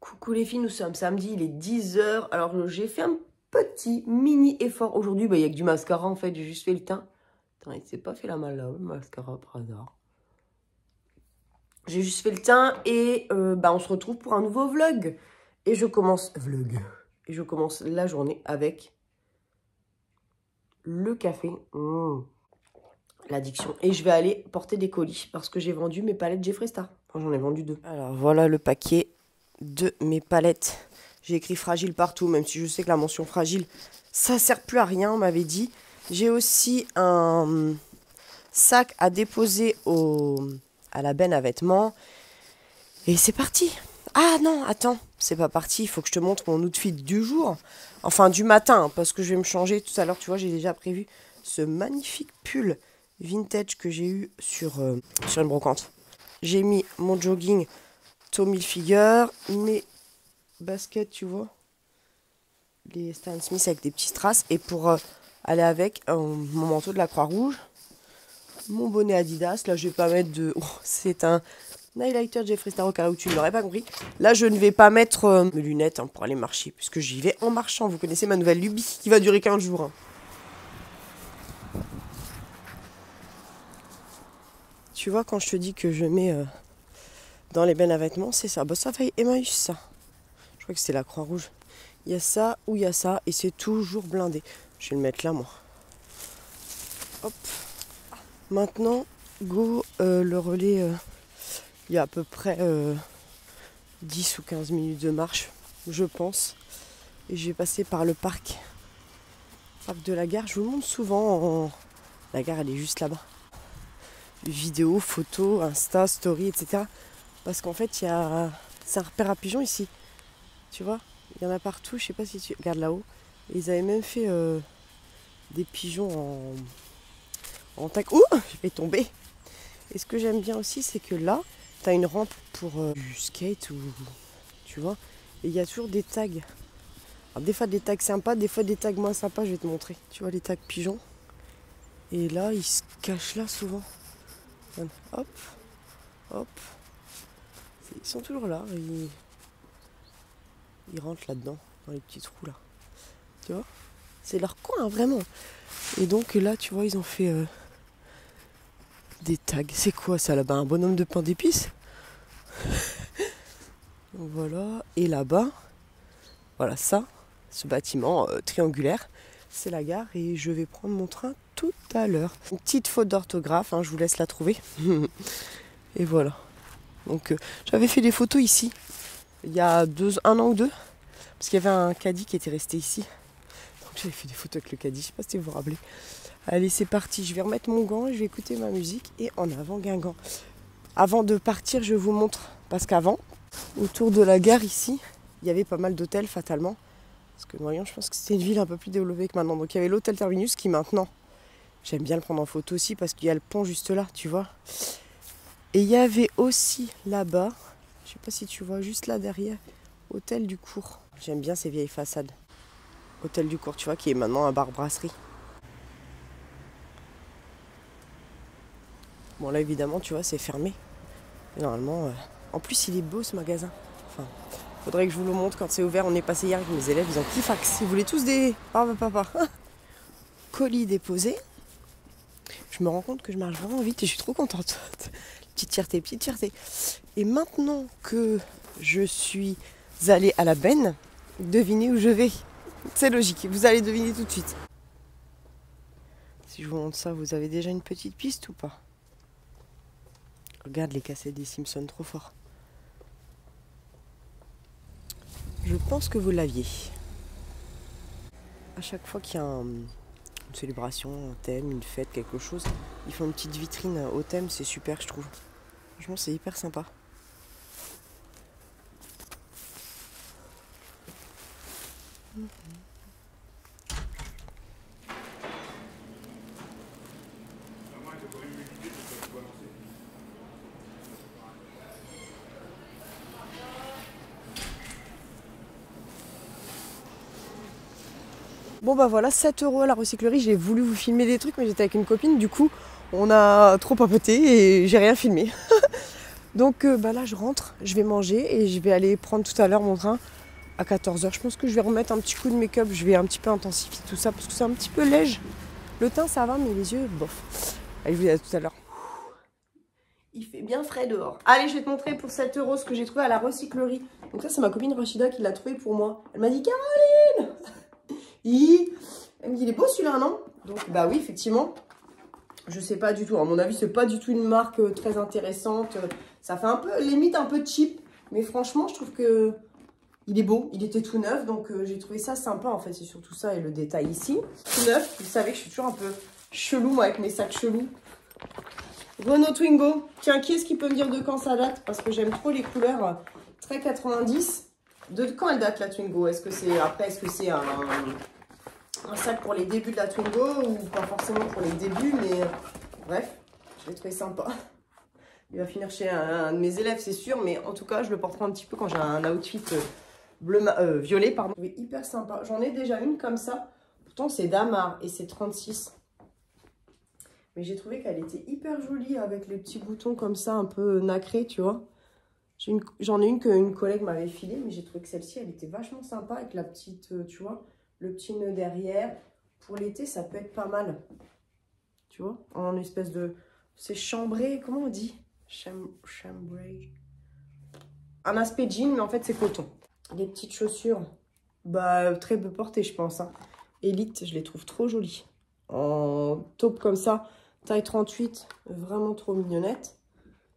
Coucou les filles, nous sommes samedi, il est 10 h. Alors j'ai fait un petit mini effort aujourd'hui. Il y a que du mascara en fait, j'ai juste fait le teint. Attends, il s'est pas fait la malle là, le mascara par hasard. J'ai juste fait le teint et on se retrouve pour un nouveau vlog. Et je commence la journée avec le café. L'addiction. Et je vais aller porter des colis parce que j'ai vendu mes palettes Jeffree Star. Enfin, j'en ai vendu 2. Alors voilà le paquet de mes palettes. J'ai écrit fragile partout, même si je sais que la mention fragile, ça sert plus à rien, on m'avait dit. J'ai aussi un sac à déposer à la benne à vêtements. Et c'est parti. Ah non, attends, c'est pas parti. Il faut que je te montre mon outfit du jour. Enfin, du matin, parce que je vais me changer tout à l'heure. Tu vois, j'ai déjà prévu ce magnifique pull vintage que j'ai eu sur une brocante. J'ai mis mon jogging Tommy Hilfiger, mes baskets, tu vois, les Stan Smith avec des petits strass, et pour aller avec mon manteau de la Croix-Rouge, mon bonnet Adidas. Là, je vais pas mettre de... Oh, c'est un highlighter Jeffree Star au cas où tu ne l'aurais pas compris. Là, je ne vais pas mettre mes lunettes pour aller marcher, puisque j'y vais en marchant. Vous connaissez ma nouvelle lubie qui va durer 15 jours. Tu vois, quand je te dis que je mets dans les bennes à vêtements, c'est ça. Bah, ça fait Emmaüs, ça. Je crois que c'est la Croix-Rouge. Il y a ça ou il y a ça, et c'est toujours blindé. Je vais le mettre là, moi. Hop. Maintenant, go, le relais, il y a à peu près 10 ou 15 minutes de marche, je pense. Et je vais passer par le parc de la gare. Je vous le montre souvent. La gare, elle est juste là-bas. Vidéos, photos, Insta, story, etc. Parce qu'en fait, c'est un repère à pigeons ici. Tu vois, il y en a partout. Je sais pas si tu regardes là-haut. Et ils avaient même fait des pigeons en tac. Ouh, je vais tomber. Et ce que j'aime bien aussi, c'est que là, tu as une rampe pour du skate ou tu vois. Et il y a toujours des tags. Alors, des fois des tags sympas, des fois des tags moins sympas. Je vais te montrer. Tu vois les tags pigeons. Et là, ils se cachent là souvent. Hop, hop. Ils sont toujours là. Ils rentrent là-dedans, dans les petits trous là. Tu vois, c'est leur coin, vraiment. Et donc là, tu vois, ils ont fait des tags. C'est quoi ça là-bas? Un bonhomme de pain d'épices. Voilà. Et là-bas, voilà ça, ce bâtiment triangulaire, c'est la gare. Et je vais prendre mon train tout à l'heure. Une petite faute d'orthographe, je vous laisse la trouver. Et voilà. Donc j'avais fait des photos ici, il y a un an ou deux. Parce qu'il y avait un caddie qui était resté ici. Donc j'avais fait des photos avec le caddie, je sais pas si vous vous rappelez. Allez, c'est parti, je vais remettre mon gant, je vais écouter ma musique et en avant Guingamp. Avant de partir, je vous montre, parce qu'avant, autour de la gare ici, il y avait pas mal d'hôtels fatalement. Parce que Noyon, je pense que c'était une ville un peu plus développée que maintenant. Donc il y avait l'hôtel Terminus qui maintenant, j'aime bien le prendre en photo aussi parce qu'il y a le pont juste là, tu vois. Et il y avait aussi là-bas, je sais pas si tu vois, juste là derrière, Hôtel du Cours. J'aime bien ces vieilles façades. Hôtel du Cours, tu vois, qui est maintenant un bar-brasserie. Bon, là, évidemment, tu vois, c'est fermé. Et normalement, en plus, il est beau, ce magasin. Enfin, faudrait que je vous le montre quand c'est ouvert. On est passé hier avec mes élèves, ils ont kiffax. Ils voulaient tous des... Papa. Colis déposés. Je me rends compte que je marche vraiment vite et je suis trop contente. Petite fierté. Et maintenant que je suis allée à la benne, devinez où je vais. C'est logique, vous allez deviner tout de suite. Si je vous montre ça, vous avez déjà une petite piste ou pas? Regarde les cassettes des Simpsons, trop fort. Je pense que vous l'aviez. À chaque fois qu'il y a une célébration, un thème, une fête, quelque chose, ils font une petite vitrine au thème, c'est super, je trouve. Franchement, c'est hyper sympa. Bon bah voilà, 7 € à la recyclerie. J'ai voulu vous filmer des trucs mais j'étais avec une copine, du coup on a trop papoté et j'ai rien filmé. Donc bah là je rentre, je vais manger et je vais aller prendre tout à l'heure mon train à 14 h. Je pense que je vais remettre un petit coup de make-up, je vais un petit peu intensifier tout ça parce que c'est un petit peu léger. Le teint ça va mais les yeux bof. Allez, je vous dis à tout à l'heure. Il fait bien frais dehors. Allez, je vais te montrer pour 7 € ce que j'ai trouvé à la recyclerie. Donc ça c'est ma copine Rachida qui l'a trouvé pour moi. Elle m'a dit Caroline. Elle me dit il est beau celui-là non? Donc bah oui effectivement. Je sais pas du tout. À mon avis c'est pas du tout une marque très intéressante. Ça fait un peu limite un peu cheap. Mais franchement je trouve que il est beau, il était tout neuf, donc j'ai trouvé ça sympa en fait, c'est surtout ça et le détail ici. Tout neuf, vous savez que je suis toujours un peu chelou moi avec mes sacs chelous. Renault Twingo, tiens, qui est-ce qui peut me dire de quand ça date? Parce que j'aime trop les couleurs très 90. De quand elle date la Twingo? Est-ce que c'est un sac pour les débuts de la Twingo ou pas forcément pour les débuts, mais bref, je l'ai trouvé sympa. Il va finir chez un de mes élèves, c'est sûr, mais en tout cas, je le porterai un petit peu quand j'ai un outfit violet, pardon. Oui, hyper sympa. J'en ai déjà une comme ça. Pourtant, c'est Damar et c'est 36. Mais j'ai trouvé qu'elle était hyper jolie avec les petits boutons comme ça, un peu nacrés, tu vois. J'en ai une qu'une collègue m'avait filée, mais j'ai trouvé que celle-ci, elle était vachement sympa avec la petite, tu vois, le petit nœud derrière. Pour l'été, ça peut être pas mal. Tu vois, en espèce de... C'est chambré, comment on dit? Chambré. Un aspect jean, mais en fait, c'est coton. Les petites chaussures, bah, très peu portées, je pense. Hein. Elite, je les trouve trop jolies. En taupe comme ça, taille 38, vraiment trop mignonnette.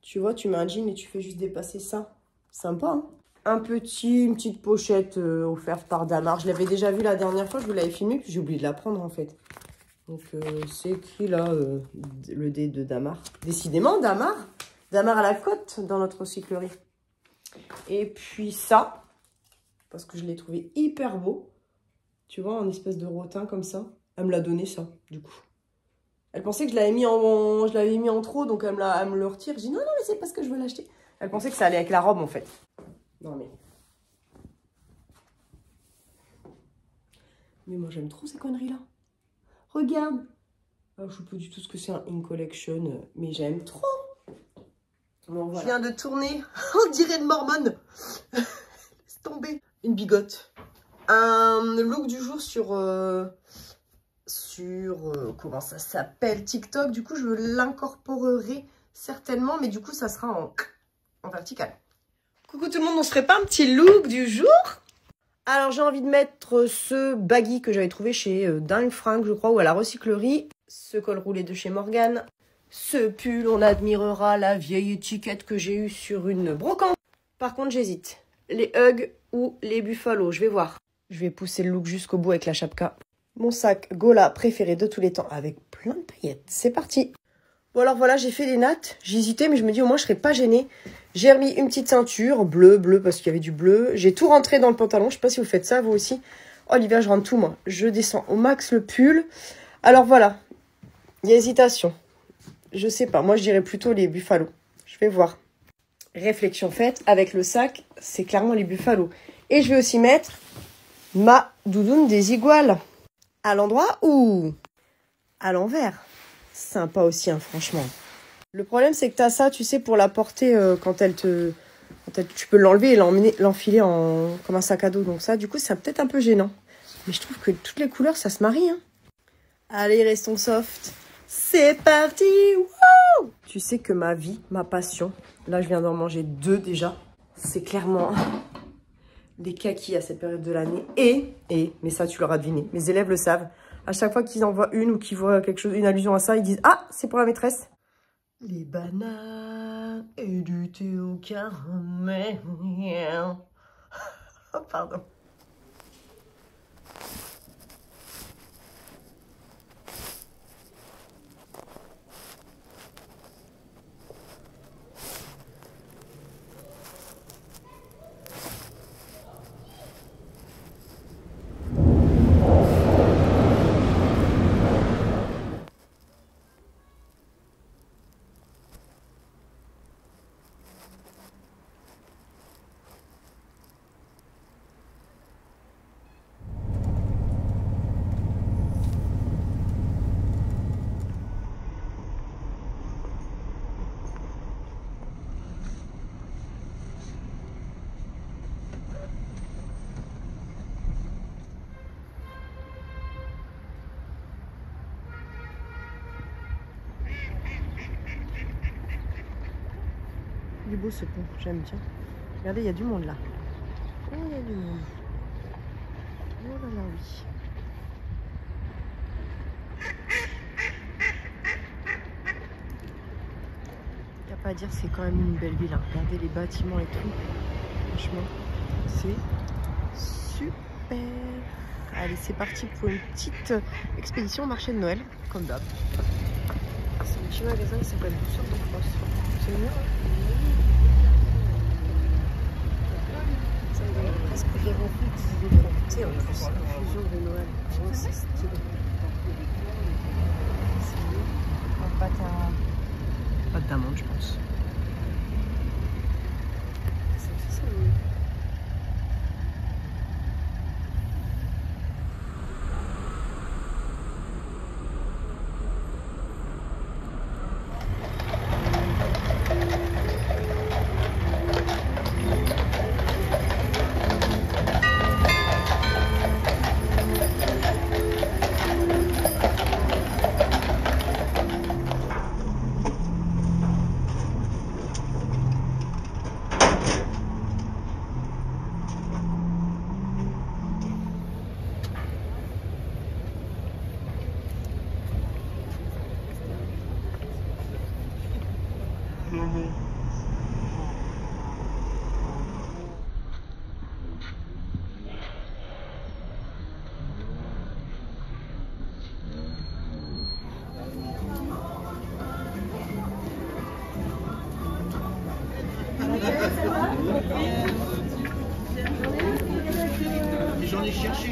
Tu vois, tu mets un jean et tu fais juste dépasser ça. Sympa, hein. Une petite pochette offerte par Damar. Je l'avais déjà vue la dernière fois, je vous l'avais filmé, puis j'ai oublié de la prendre en fait. Donc, c'est écrit là, le D de Damar. Décidément, Damar. Damar à la côte dans notre recyclerie. Et puis ça, parce que je l'ai trouvé hyper beau. Tu vois, en espèce de rotin comme ça. Elle me l'a donné ça, du coup. Elle pensait que je l'avais mis en trop, donc elle me le retire. Je dis non, non, mais c'est parce que je veux l'acheter. Elle pensait que ça allait avec la robe, en fait. Non, mais... Mais moi, j'aime trop ces conneries-là. Regarde. Alors, je sais pas du tout ce que c'est un In Collection, mais j'aime trop. Bon, voilà. Je viens de tourner, on dirait une mormone. Laisse tomber. Une bigote. Un look du jour sur comment ça s'appelle, TikTok. Du coup, je l'incorporerai certainement, mais du coup, ça sera en vertical. Coucou tout le monde, on se ferait pas un petit look du jour? Alors, j'ai envie de mettre ce baggy que j'avais trouvé chez Dingue Fringue, je crois, ou à la recyclerie. Ce col roulé de chez Morgane. Ce pull, on admirera la vieille étiquette que j'ai eue sur une brocante. Par contre, j'hésite. Les Hugs ou les Buffalo, je vais voir. Je vais pousser le look jusqu'au bout avec la chapka. Mon sac Gola préféré de tous les temps avec plein de paillettes. C'est parti. Bon alors voilà, j'ai fait les nattes. J'hésitais mais je me dis au moins je serais pas gênée. J'ai remis une petite ceinture, bleu parce qu'il y avait du bleu. J'ai tout rentré dans le pantalon. Je sais pas si vous faites ça vous aussi. Oh l'hiver je rentre tout moi. Je descends au max le pull. Alors voilà, il y a hésitation. Je sais pas, moi je dirais plutôt les Buffalo. Je vais voir. Réflexion faite, avec le sac, c'est clairement les Buffalo. Et je vais aussi mettre ma doudoune des iguales. À l'endroit ou à l'envers. Sympa aussi, hein, franchement. Le problème, c'est que tu as ça, tu sais, pour la porter tu peux l'enlever et l'enfiler comme un sac à dos. Donc ça, du coup, c'est peut-être un peu gênant. Mais je trouve que toutes les couleurs, ça se marie. Hein. Allez, restons soft. C'est parti. Wow. Tu sais que ma vie, ma passion, là, je viens d'en manger 2 déjà. C'est clairement... des kakis à cette période de l'année. Mais ça, tu l'auras deviné. Mes élèves le savent. À chaque fois qu'ils en voient une ou qu'ils voient quelque chose, une allusion à ça, ils disent « Ah, c'est pour la maîtresse !» Les bananes et du thé au caramel. Oh, pardon. Il est beau ce pont, j'aime bien. Regardez, il y a du monde là. Oh, il y a du monde. Oh là là, oui. Il n'y a pas à dire, c'est quand même une belle ville. Hein. Regardez les bâtiments et tout. Franchement, c'est super. Allez, c'est parti pour une petite expédition au marché de Noël, comme d'hab. C'est un petit magasin qui s'appelle Douceur de France. C'est mignon, hein. Ça me donne presque environ tu sais, en plus, la fusion de Noël. Oh, c'est stylé. C'est en pâte d'amande, je pense. C'est ça, oui. J'en ai cherché.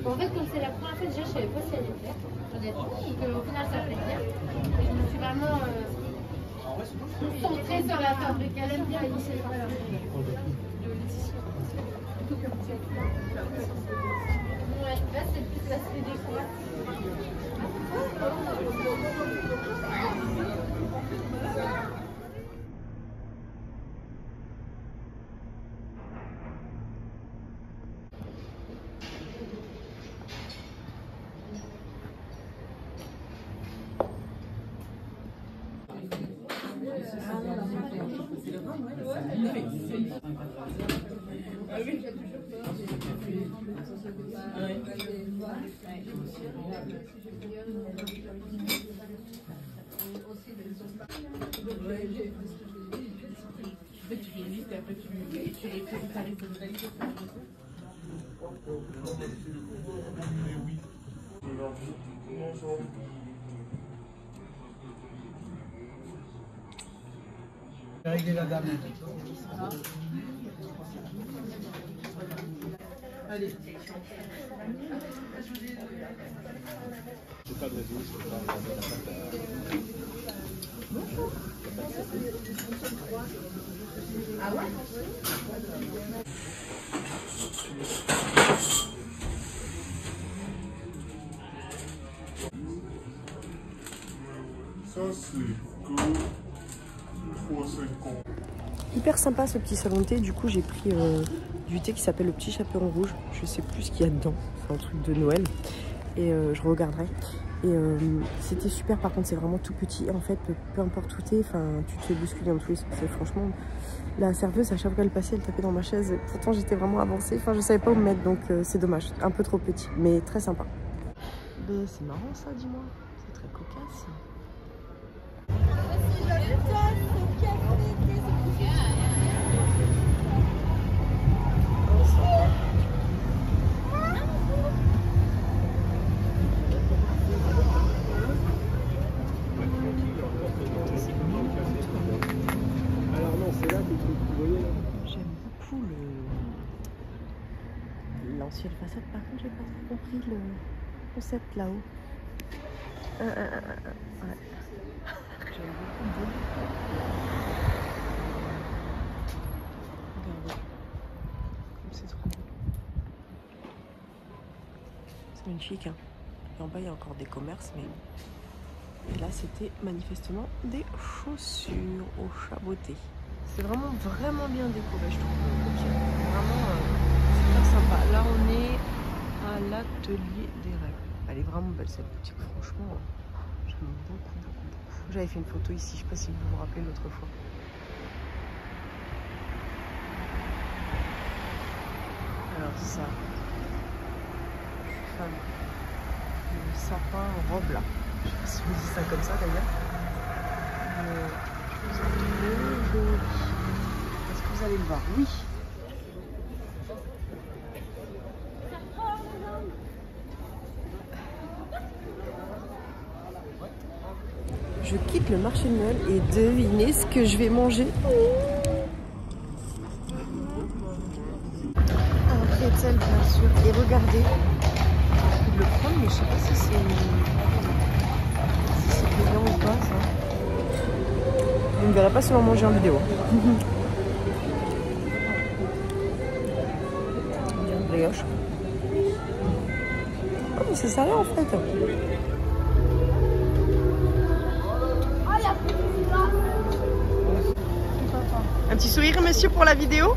En fait, comme c'est la première fois, déjà, je savais pas si elle allait plaire, honnêtement. Donc, au final, ça plaît bien. Et je me suis vraiment concentrée sur la fabrique. Elle aime bien initier par là. Ouais, là, c'est plus l'aspect décoratif. Régler la dame. Allez. C'est pas de réseau, c'est pas ah ouais? Ça c'est que 3,50. Hyper sympa ce petit salon de thé. Du coup j'ai pris du thé qui s'appelle le petit chaperon rouge. Je sais plus ce qu'il y a dedans. C'est un truc de Noël. Et je regarderai. Et c'était super, par contre c'est vraiment tout petit. En fait, peu importe où t'es, tu te fais bousculer dans tous les sens. Franchement, la serveuse, à chaque fois qu'elle passait, elle tapait dans ma chaise. Pourtant j'étais vraiment avancée. Enfin, je savais pas où me mettre, donc c'est dommage. Un peu trop petit, mais très sympa. Mais c'est marrant ça, dis-moi. C'est très cocasse. l'ancienne façade. Par contre, j'ai pas trop compris le concept là-haut. Ouais. J'aime beaucoup. Regardez. Comme c'est trop beau. C'est magnifique, hein. Et en bas, il y a encore des commerces, mais... Et là, c'était manifestement des chaussures au chaboté. C'est vraiment bien décoré, je trouve. Vraiment super sympa. Là, on est à l'atelier des rêves. Elle est vraiment belle, cette boutique. Franchement, j'aime beaucoup. J'avais fait une photo ici, je sais pas si vous vous rappelez l'autre fois. Alors ça, je suis fan. Le sapin en robe là. Je sais pas si on dit ça comme ça d'ailleurs. Je trouve ça trop joli. Est-ce que vous allez le voir? Oui. Je quitte le marché de Noël et devinez ce que je vais manger. Un pretzel bien sûr. Et regardez, je vais le prendre mais je sais pas si c'est payant ou pas ça. Vous ne verrez pas seulement manger en vidéo. Bien de brioche. Oh mais c'est salé en fait. Un petit sourire, monsieur, pour la vidéo.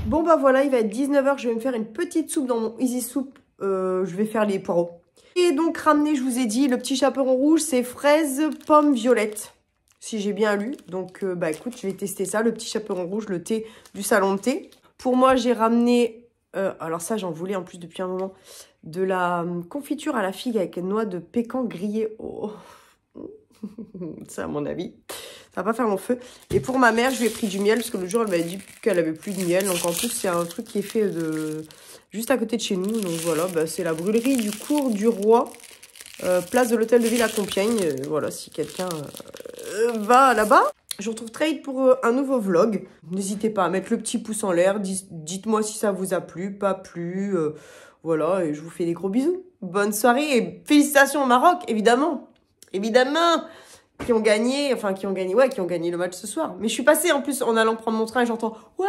Bon bah voilà, il va être 19 h, je vais me faire une petite soupe dans mon Easy Soup. Je vais faire les poireaux. Et donc ramener, je vous ai dit, le petit chaperon rouge, c'est fraise, pomme, violette. Si j'ai bien lu. Donc bah écoute, je vais tester ça, le petit chaperon rouge, le thé du salon de thé. Pour moi, j'ai ramené, alors ça j'en voulais en plus depuis un moment, de la confiture à la figue avec noix de pécan grillée. Oh. Ça à mon avis, ça va pas faire mon feu. Et pour ma mère, je lui ai pris du miel parce que le jour elle m'avait dit qu'elle avait plus de miel. Donc en plus c'est un truc qui est fait de juste à côté de chez nous. Donc voilà, bah, c'est la brûlerie du Cours du Roi, place de l'Hôtel de Ville à Compiègne. Voilà, si quelqu'un va là-bas. Je vous retrouve très vite pour un nouveau vlog. N'hésitez pas à mettre le petit pouce en l'air. Dites-moi si ça vous a plu, pas plu. Voilà, et je vous fais des gros bisous. Bonne soirée et félicitations au Maroc, évidemment. Évidemment, qui ont gagné le match ce soir. Mais je suis passée en plus en allant prendre mon train et j'entends ouais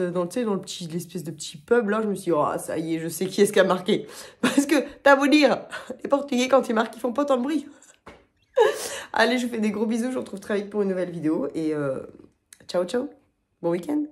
dans l'espèce de petit pub là, je me suis dit oh ça y est, je sais qui est-ce qui a marqué. Parce que t'as beau dire, les Portugais quand ils marquent, ils font pas tant de bruit. Allez, je vous fais des gros bisous, je vous retrouve très vite pour une nouvelle vidéo et ciao ciao, bon week-end.